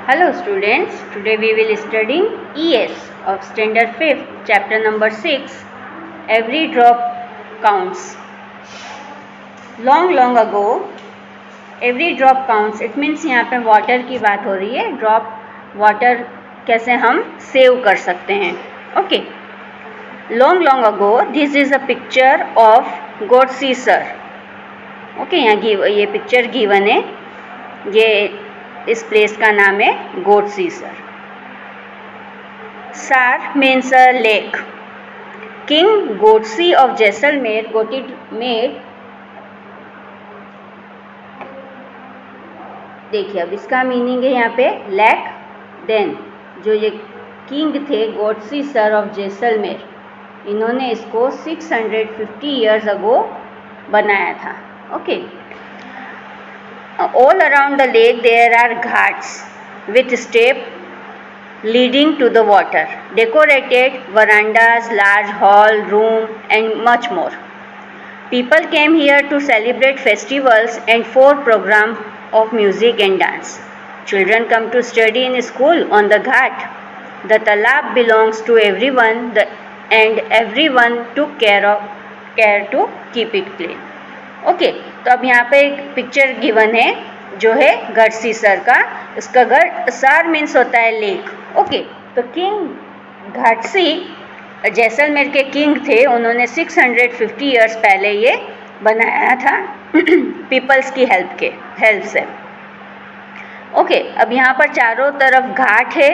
Hello students, today we will studying ES of standard 5th, chapter number 6, Every drop counts. Long ago, every drop counts. It means यहाँ पे water की बात हो रही है. Drop water कैसे हम सेव कर सकते हैं. Okay. Long ago, this is a picture of Godse sir. Okay, यहाँ ये पिक्चर गिवन है. ये इस प्लेस का नाम है गोडसी सर. सार means a lake. King Gadsi of Jaisalmer got it made. देखिए अब इसका मीनिंग है यहाँ पे लेक. देन जो ये किंग थे गोडसी सर ऑफ जैसलमेर, इन्होंने इसको 650 ईयर्स अगो बनाया था. Okay. All around the lake there are ghats with steps leading to the water, decorated verandas, large hall, room and much more. People came here to celebrate festivals and for program of music and dance. Children come to study in school on the ghat. The talab belongs to everyone and everyone took care to keep it clean. Okay. तो अब यहाँ पे एक picture given है जो है गडसी sir का. इसका गढ़ सर मीन्स होता है लेक. ओके. तो किंग गडसी जैसलमेर के किंग थे. उन्होंने 650 ईयर्स पहले ये बनाया था पीपल्स की हेल्प से. ओके. अब यहाँ पर चारों तरफ घाट है,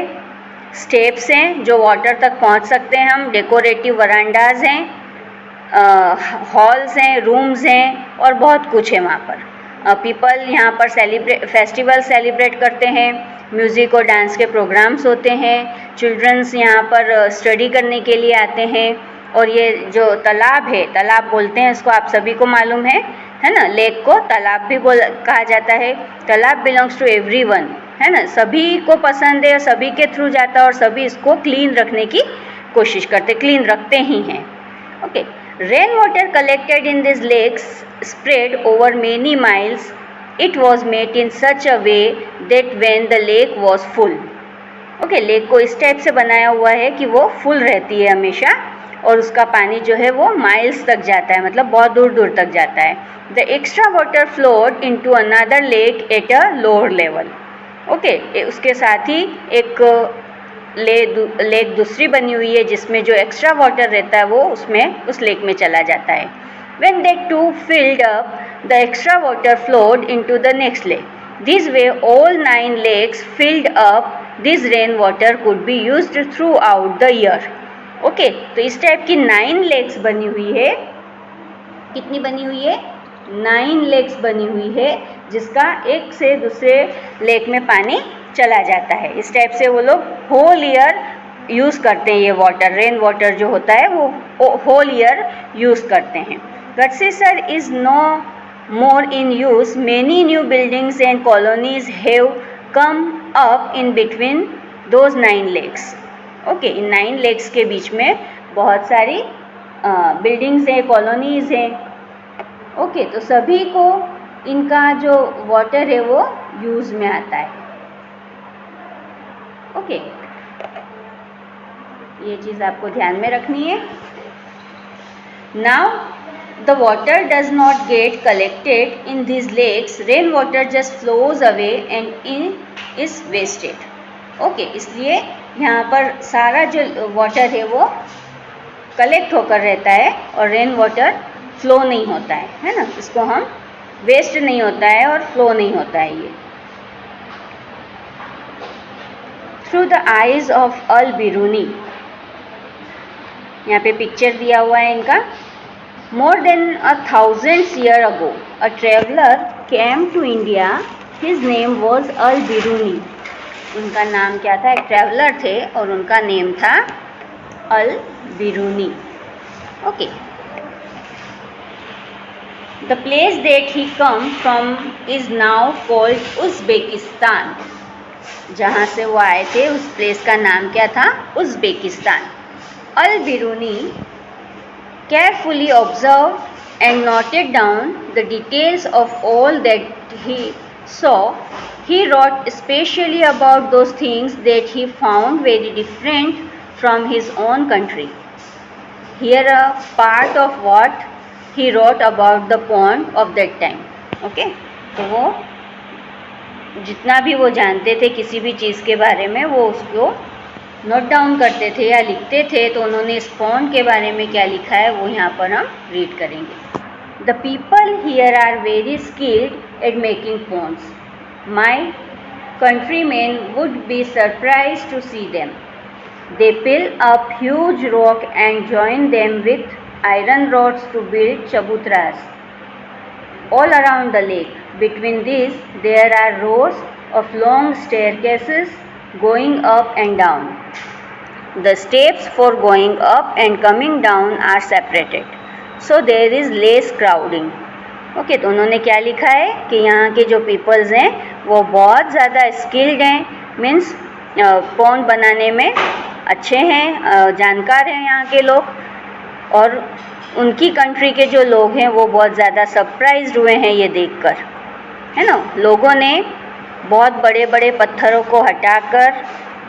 स्टेप्स हैं जो वाटर तक पहुँच सकते हैं हम, डेकोरेटिव वरांडाज हैं, हॉल्स हैं, रूम्स हैं और बहुत कुछ है वहाँ पर. पीपल यहाँ पर फेस्टिवल सेलिब्रेट करते हैं, म्यूज़िक और डांस के प्रोग्राम्स होते हैं, चिल्ड्रंस यहाँ पर स्टडी करने के लिए आते हैं. और ये जो तालाब है, तालाब बोलते हैं इसको, आप सभी को मालूम है ना. लेक को तालाब भी कहा जाता है. तालाब बिलोंग्स टू एवरीवन, है ना. सभी को पसंद है, सभी के थ्रू जाता है और सभी इसको क्लीन रखने की कोशिश करते, क्लीन रखते ही हैं. Okay. Rainwater collected in these lakes spread over many miles. It was made in such a way that when the lake was full, okay, lake को इस टाइप से बनाया हुआ है कि वो फुल रहती है हमेशा और उसका पानी जो है वो माइल्स तक जाता है, मतलब बहुत दूर दूर तक जाता है. The extra water flowed into another lake at a lower level. Okay. उसके साथ ही एक लेक दूसरी बनी हुई है जिसमें जो एक्स्ट्रा वाटर रहता है वो उसमें उस लेक में चला जाता है. When they too filled up, the extra water flowed into the next lake. This way all 9 lakes filled up. This rainwater could be used throughout the year. Okay. तो इस टाइप की 9 लेक्स बनी हुई है. कितनी बनी हुई है? 9 लेक्स बनी हुई है जिसका एक से दूसरे लेक में पानी चला जाता है. इस टाइप से वो लोग होल ईयर यूज़ करते हैं. ये वाटर, रेन वाटर जो होता है वो होल ईयर यूज़ करते हैं. Gadsisar is no more in use. Many new buildings and colonies have come up in between those 9 lakes. Okay. इन 9 लेक्स के बीच में बहुत सारी बिल्डिंग्स हैं, कॉलोनीज़ हैं. ओके. तो सभी को इनका जो वाटर है वो यूज़ में आता है. ओके. ये चीज़ आपको ध्यान में रखनी है. Now the water does not get collected in this lakes. Rain water just flows away and is wasted. Okay. इसलिए यहाँ पर सारा जो वाटर है वो कलेक्ट होकर रहता है और रेन वाटर फ्लो नहीं होता है ना. इसको हम वेस्ट नहीं होता है और फ्लो नहीं होता है. ये through the eyes of Al Biruni. यहाँ पे पिक्चर दिया हुआ है इनका. More than 1000 year ago a traveller came to India. His name was Al Biruni. उनका नाम क्या था? एक ट्रेवलर थे और उनका नेम था Al Biruni. Okay. The place that he come from is now called Uzbekistan. जहाँ से वो आए थे उस प्लेस का नाम क्या था? Uzbekistan. Al Biruni carefully observed and noted down the details of all that he saw. He wrote especially about those things that he found very different from his own country. Here a part of what he wrote about the pond of that time. Okay? तो वो जितना भी वो जानते थे किसी भी चीज़ के बारे में वो उसको नोट डाउन करते थे या लिखते थे. तो उन्होंने इस पॉन्ड के बारे में क्या लिखा है वो यहाँ पर हम रीड करेंगे. The people here are very skilled at making ponds. My countrymen would be surprised to see them. They fill up huge rock and join them with iron rods to build chabutras all around the lake. Between these, there are rows of long staircases going up and down. The steps for going up and coming down are separated, so there is less crowding. Okay तो उन्होंने क्या लिखा है कि यहाँ के जो peoples हैं वो बहुत ज़्यादा स्किल्ड हैं, मीन्स पॉन्ड बनाने में अच्छे हैं, जानकार हैं यहाँ के लोग. और उनकी कंट्री के जो लोग हैं वो बहुत ज़्यादा सरप्राइज्ड हुए हैं ये देखकर, है ना. लोगों ने बहुत बड़े बड़े पत्थरों को हटाकर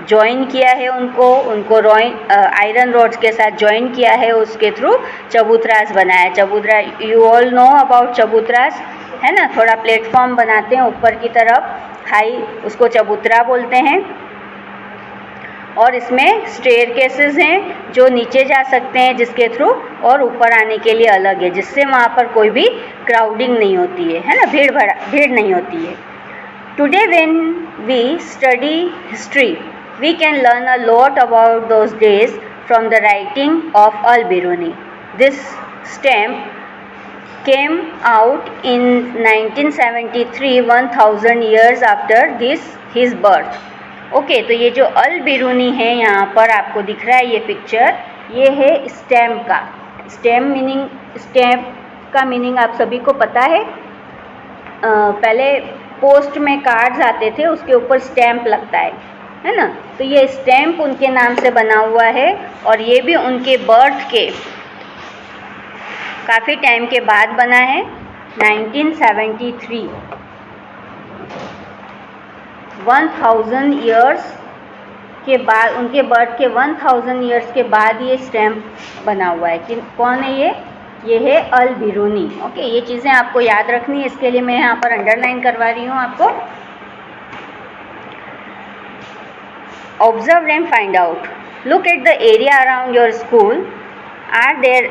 ज्वाइन किया है उनको आयरन रॉड्स के साथ ज्वाइन किया है. उसके थ्रू चबूतरास बनाया. चबूतरा यू ऑल नो अबाउट चबूतरास, है ना. थोड़ा प्लेटफॉर्म बनाते हैं ऊपर की तरफ हाई, उसको चबूतरा बोलते हैं. और इसमें स्टेयरकेसेस हैं जो नीचे जा सकते हैं जिसके थ्रू, और ऊपर आने के लिए अलग है जिससे वहाँ पर कोई भी क्राउडिंग नहीं होती है ना, भीड़ नहीं होती है. Today when we study history we can learn a lot about those days from the writing of Al-Biruni. This stamp came out in 1973, 1000 years after his birth. Okay तो ये जो अल-बिरूनी है यहाँ पर आपको दिख रहा है ये पिक्चर, ये है स्टैम्प का. स्टैम्प का मीनिंग आप सभी को पता है. पहले पोस्ट में कार्ड्स आते थे, उसके ऊपर स्टैम्प लगता है ना. तो ये स्टैम्प उनके नाम से बना हुआ है और ये भी उनके बर्थ के काफ़ी टाइम के बाद बना है. 1973, 1000 ईयर्स के बाद, उनके बर्थ के 1000 ईयर्स के बाद ये स्टैम्प बना हुआ है. कि कौन है ये है अल-बिरूनी. ओके ये चीज़ें आपको याद रखनी है, इसके लिए मैं यहाँ पर अंडरलाइन करवा रही हूँ आपको. Observe and find out. Look at the area around your school. Are there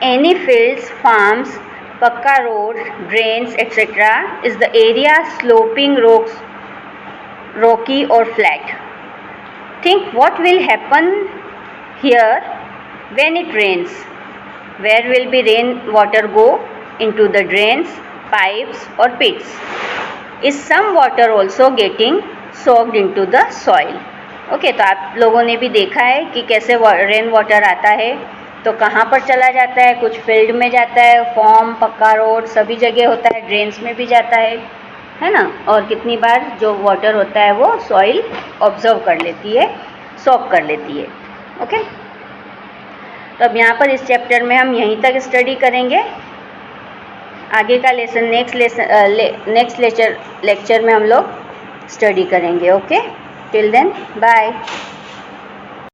any fields, farms, pakka roads, drains, etc.? Is the area sloping, rocky or flat? Think what will happen here when it rains. Where will be rain water go? Into the drains, pipes or pits? Is some water also getting soaked into the soil? Okay तो आप लोगों ने भी देखा है कि कैसे rain water आता है तो कहाँ पर चला जाता है. कुछ फील्ड में जाता है, फॉर्म, पक्का रोड सभी जगह होता है, ड्रेन्स में भी जाता है ना. और कितनी बार जो वाटर होता है वो सॉइल ऑब्जर्व कर लेती है, सॉक कर लेती है. ओके तो अब यहाँ पर इस चैप्टर में हम यहीं तक स्टडी करेंगे. आगे का लेसन नेक्स्ट लेक्चर में हम लोग स्टडी करेंगे. Okay till then bye.